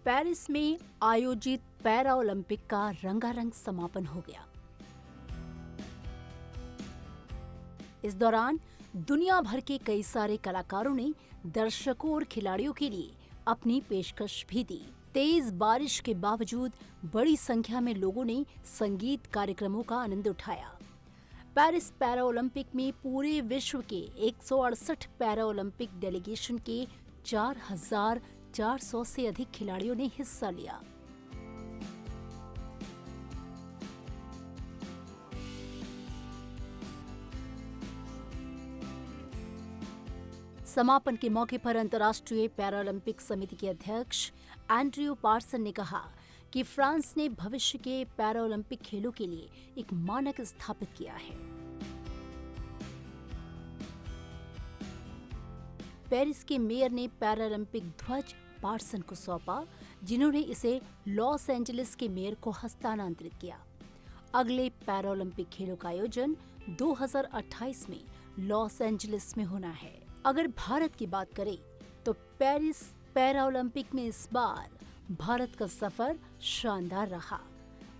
Paris में आयोजित para Olympic का रंगारंग समापन हो गया। इस दौरान दुनिया भर के कई सारे कलाकारों ने दर्शकों और खिलाड़ियों के लिए अपनी पेशकश भी दी। तेज बारिश के बावजूद बड़ी संख्या में लोगों ने संगीत कार्यक्रमों का आनंद उठाया। पेरिस पैरा ओलंपिक में पूरे विश्व के 168 पैरा ओलंपिक डेलीगेशन के 4,400 से अधिक खिलाड़ियों ने हिस्सा लिया। समापन के मौके पर अंतर्राष्ट्रीय पैरालंपिक समिति के अध्यक्ष एंड्रयू पार्सन ने कहा कि फ्रांस ने भविष्य के पैरालंपिक खेलों के लिए एक मानक स्थापित किया है। पेरिस के मेयर ने पैरालंपिक ध्वज पार्सन को सौंपा, जिन्होंने इसे लॉस एंजलिस के मेयर को हस्तांतरित किया। अगले पैरालंपिक खेलों का आयोजन 2028 में लॉस एंजलिस में होना है। अगर भारत की बात करें तो पेरिस पैरा ओलंपिक में इस बार भारत का सफर शानदार रहा।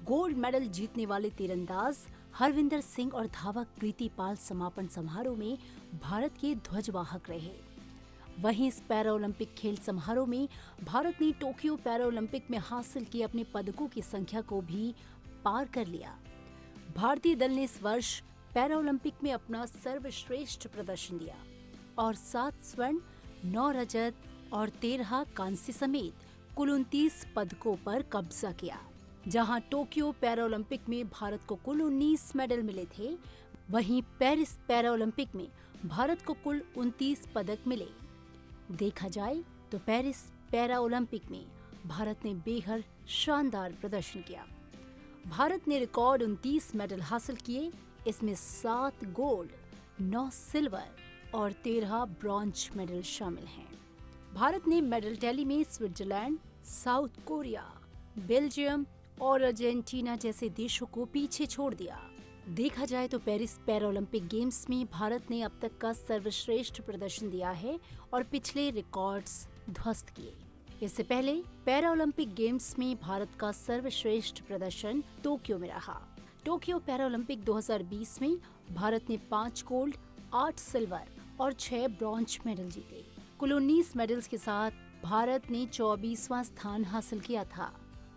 गोल्ड मेडल जीतने वाले तीरंदाज हरविंदर सिंह और धावक प्रीति पाल समापन समारोह में भारत के ध्वजवाहक रहे। वहीं इस पैरा ओलंपिक खेल समारोह में भारत ने टोक्यो पैरा ओलंपिक में हासिल किए अपने पदकों की संख्या को भी पार कर लिया। भारतीय दल ने इस वर्ष पैरा ओलंपिक में अपना सर्वश्रेष्ठ प्रदर्शन दिया और 7 स्वर्ण, 9 रजत और 13 कांस्य समेत कुल 29 पदकों पर कब्जा किया। जहां टोक्यो पैरा ओलंपिक में भारत को कुल 19 मेडल मिले थे, वहीं पेरिस पैरा ओलंपिक में भारत को कुल 29 पदक मिले। देखा जाए तो पेरिस पैरा ओलंपिक में भारत ने बेहद शानदार प्रदर्शन किया। भारत ने रिकॉर्ड 29 मेडल हासिल किए। इसमें 7 गोल्ड, 9 सिल्वर और 13 ब्रॉन्ज मेडल शामिल हैं। भारत ने मेडल टैली में स्विट्जरलैंड, साउथ कोरिया, बेल्जियम और अर्जेंटीना जैसे देशों को पीछे छोड़ दिया। देखा जाए तो पेरिस पैरा ओलंपिक गेम्स में भारत ने अब तक का सर्वश्रेष्ठ प्रदर्शन दिया है और पिछले रिकॉर्ड्स ध्वस्त किए। इससे पहले पैरा ओलंपिक गेम्स में भारत का सर्वश्रेष्ठ प्रदर्शन टोक्यो में रहा। टोक्यो पैरा ओलंपिक 2020 में भारत ने 5 गोल्ड, 8 सिल्वर और 6 ब्रॉन्ज मेडल जीते। कुल 19 मेडल्स के साथ भारत ने 24वां स्थान हासिल किया था।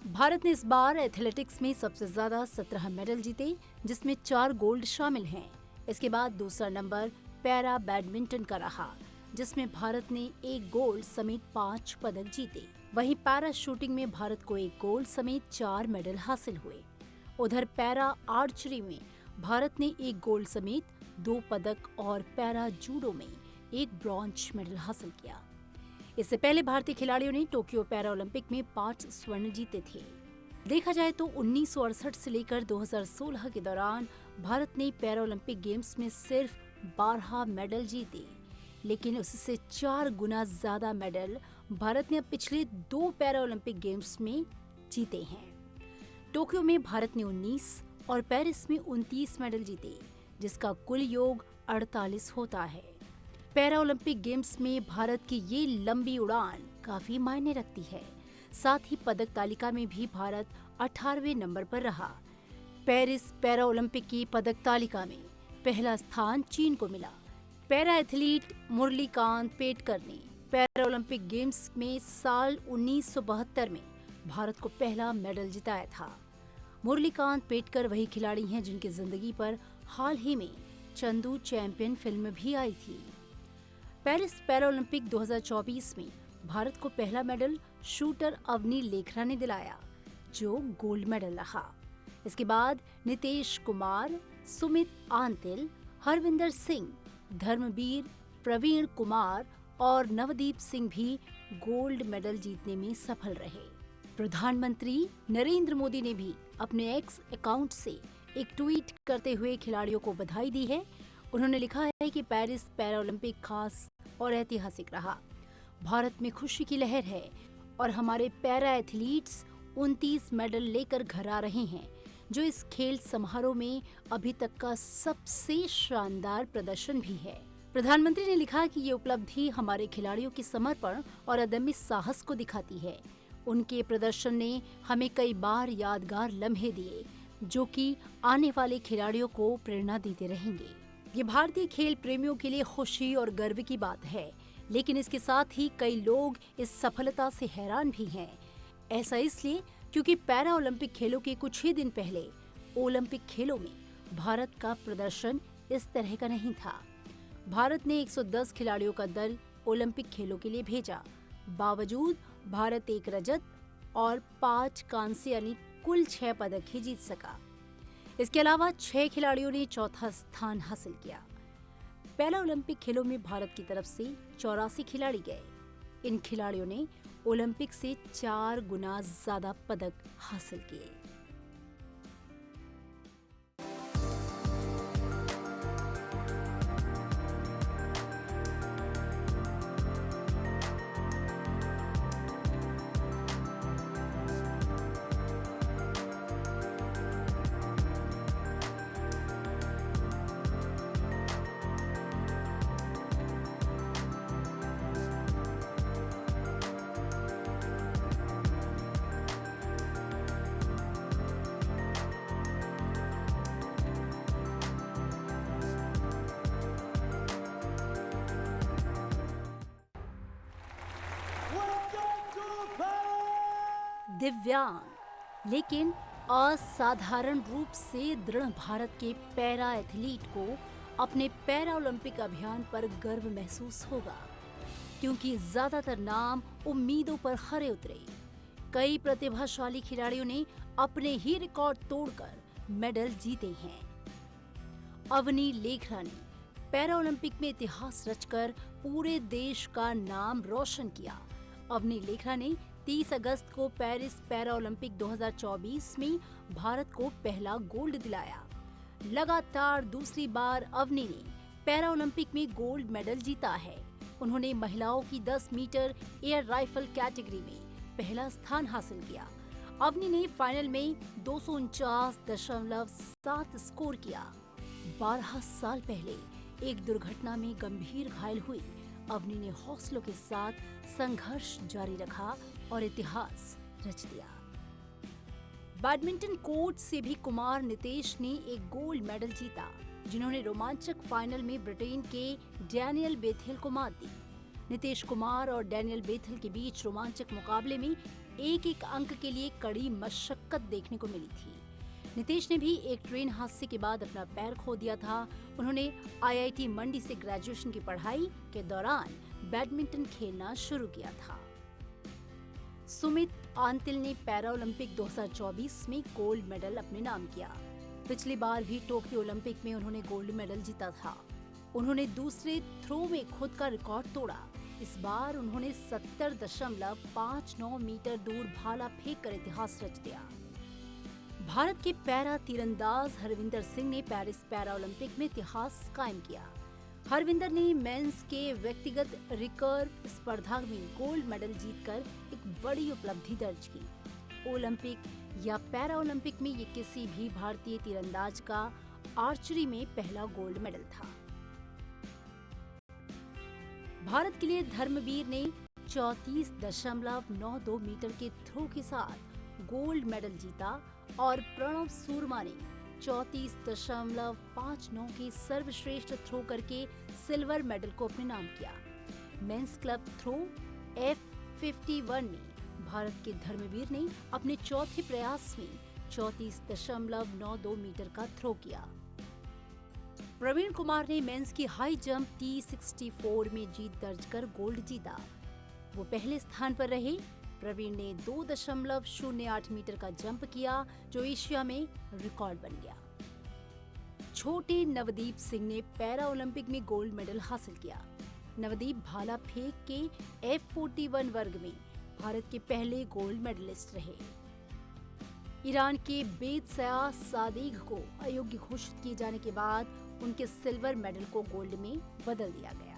भारत ने इस बार एथलेटिक्स में सबसे ज्यादा 17 मेडल जीते, जिसमें 4 गोल्ड शामिल हैं। इसके बाद दूसरा नंबर पैरा बैडमिंटन का रहा, जिसमें भारत ने 1 गोल्ड समेत 5 पदक जीते। वहीं पैरा शूटिंग में भारत को 1 गोल्ड समेत 4 मेडल हासिल हुए। उधर पैरा आर्चरी में भारत ने 1 गोल्ड समेत 2 पदक और पैरा जूडो में 1 ब्रॉन्ज मेडल हासिल किया। इससे पहले भारतीय खिलाड़ियों ने टोक्यो पैरा ओलंपिक में 5 स्वर्ण जीते थे। देखा जाए तो 1968 से लेकर 2016 के दौरान भारत ने पैरा ओलंपिक गेम्स में सिर्फ 12 मेडल जीते, लेकिन उससे 4 गुना ज्यादा मेडल भारत ने पिछले 2 पैरा ओलंपिक गेम्स में जीते हैं। टोक्यो में भारत ने 19 और पेरिस में 29 मेडल जीते, जिसका कुल योग 48 होता है। पैरा ओलंपिक गेम्स में भारत की ये लंबी उड़ान काफी मायने रखती है। साथ ही पदक तालिका में भी भारत 18वें नंबर पर रहा। पेरिस पैरा ओलंपिक की पदक तालिका में पहला स्थान चीन को मिला। पैरा एथलीट मुरलीकांत पेटकर ने पैरा ओलंपिक गेम्स में साल 1972 में भारत को पहला मेडल जिताया था। मुरलीकांत पेटकर वही खिलाड़ी हैं जिनकी जिंदगी पर हाल ही में चंदू चैंपियन फिल्म भी आई थी। पेरिस पैरा ओलंपिक 2024 में भारत को पहला मेडल शूटर अवनी लेखरा ने दिलाया, जो गोल्ड मेडल रहा। इसके बाद नितेश कुमार, सुमित आंतिल, हरविंदर सिंह, धर्मवीर, प्रवीण कुमार और नवदीप सिंह भी गोल्ड मेडल जीतने में सफल रहे। प्रधानमंत्री नरेंद्र मोदी ने भी अपने एक्स अकाउंट से एक ट्वीट करते हुए खिलाड़ियों को बधाई दी है। उन्होंने लिखा है कि पेरिस पैरा ओलंपिक खास और ऐतिहासिक रहा। भारत में खुशी की लहर है और हमारे पैरा एथलीट्स 29 मेडल लेकर घर आ रहे हैं, जो इस खेल समारोह में अभी तक का सबसे शानदार प्रदर्शन भी है। प्रधानमंत्री ने लिखा कि ये उपलब्धि हमारे खिलाड़ियों के समर्पण और अदम्य साहस को दिखाती है। उनके प्रदर्शन ने हमें कई बार यादगार लम्हे दिए, जो कि आने वाले खिलाड़ियों को प्रेरणा देते रहेंगे। ये भारतीय खेल प्रेमियों के लिए खुशी और गर्व की बात है, लेकिन इसके साथ ही कई लोग इस सफलता से हैरान भी हैं। ऐसा इसलिए क्योंकि पैरा ओलंपिक खेलों के कुछ ही दिन पहले ओलंपिक खेलों में भारत का प्रदर्शन इस तरह का नहीं था। भारत ने 110 खिलाड़ियों का दल ओलंपिक खेलों के लिए भेजा। बावजूद भारत 1 रजत और 5 कांस्य यानी कुल 6 पदक ही जीत सका। इसके अलावा 6 खिलाड़ियों ने चौथा स्थान हासिल किया। पैरा ओलंपिक खेलों में भारत की तरफ से 84 खिलाड़ी गए। इन खिलाड़ियों ने ओलंपिक से 4 गुना ज्यादा पदक हासिल किए। दिव्यांग लेकिन असाधारण रूप से दृढ़ भारत के पैरा एथलीट को अपने पैरा ओलंपिक अभियान पर गर्व महसूस होगा, क्योंकि ज्यादातर नाम उम्मीदों पर खरे उतरे। कई प्रतिभाशाली खिलाड़ियों ने अपने ही रिकॉर्ड तोड़कर मेडल जीते हैं। अवनी लेखरा ने पैरा ओलंपिक में इतिहास रचकर पूरे देश का नाम रोशन किया। अवनी लेखरा ने 30 अगस्त को पेरिस पैरा ओलंपिक 2024 में भारत को पहला गोल्ड दिलाया। लगातार दूसरी बार अवनी ने पैरा ओलंपिक में गोल्ड मेडल जीता है। उन्होंने महिलाओं की 10 मीटर एयर राइफल कैटेगरी में पहला स्थान हासिल किया। अवनी ने फाइनल में 249.7 स्कोर किया। 12 साल पहले एक दुर्घटना में गंभीर घायल हुई अवनी ने हौसलों के साथ संघर्ष जारी रखा और इतिहास रच दिया। बैडमिंटन कोर्ट से भी कुमार नितेश ने एक गोल्ड मेडल जीता, जिन्होंने रोमांचक फाइनल में ब्रिटेन के डैनियल बेथेल को मात दी। नितेश कुमार और डैनियल बेथेल के बीच रोमांचक मुकाबले में एक अंक के लिए कड़ी मशक्कत देखने को मिली थी। नितेश ने भी एक ट्रेन हादसे के बाद अपना पैर खो दिया था। उन्होंने IIT मंडी से ग्रेजुएशन की पढ़ाई के दौरान बैडमिंटन खेलना शुरू किया था। सुमित आंतिल ने पैरा ओलंपिक 2024 में गोल्ड मेडल अपने नाम किया। पिछली बार भी टोक्यो ओलंपिक में उन्होंने गोल्ड मेडल जीता था। उन्होंने दूसरे थ्रो में खुद का रिकॉर्ड तोड़ा। इस बार उन्होंने 70.59 मीटर दूर भाला फेंक कर इतिहास रच दिया। भारत के पैरा तीरंदाज हरविंदर सिंह ने पेरिस पैरा ओलंपिक में इतिहास कायम किया। हरविंदर ने मेंस के व्यक्तिगत रिकर्व स्पर्धा में गोल्ड मेडल जीतकर एक बड़ी उपलब्धि दर्ज की। ओलंपिक या पैरा ओलंपिक में ये किसी भी भारतीय तीरंदाज का आर्चरी में पहला गोल्ड मेडल था। भारत के लिए धर्मवीर ने 34.92 मीटर के थ्रो के साथ गोल्ड मेडल जीता और प्रणव सूरमा ने 34.59 के सर्वश्रेष्ठ थ्रो करके सिल्वर मेडल को अपने नाम किया। मेंस क्लब थ्रो F51 में भारत के धर्मवीर ने अपने चौथे प्रयास में 34.92 मीटर का थ्रो किया। प्रवीण कुमार ने मेंस की हाई जंप T64 में जीत दर्ज कर गोल्ड जीता। वो पहले स्थान पर रहे। प्रवीण ने 2.08 मीटर का जंप किया, जो एशिया में रिकॉर्ड बन गया। छोटे नवदीप सिंह ने पैरा ओलंपिक में गोल्ड मेडल हासिल किया। नवदीप भाला फेंक के F41 वर्ग में भारत के पहले गोल्ड मेडलिस्ट रहे। ईरान के बेतसया सादिक को अयोग्य घोषित किए जाने के बाद उनके सिल्वर मेडल को गोल्ड में बदल दिया गया।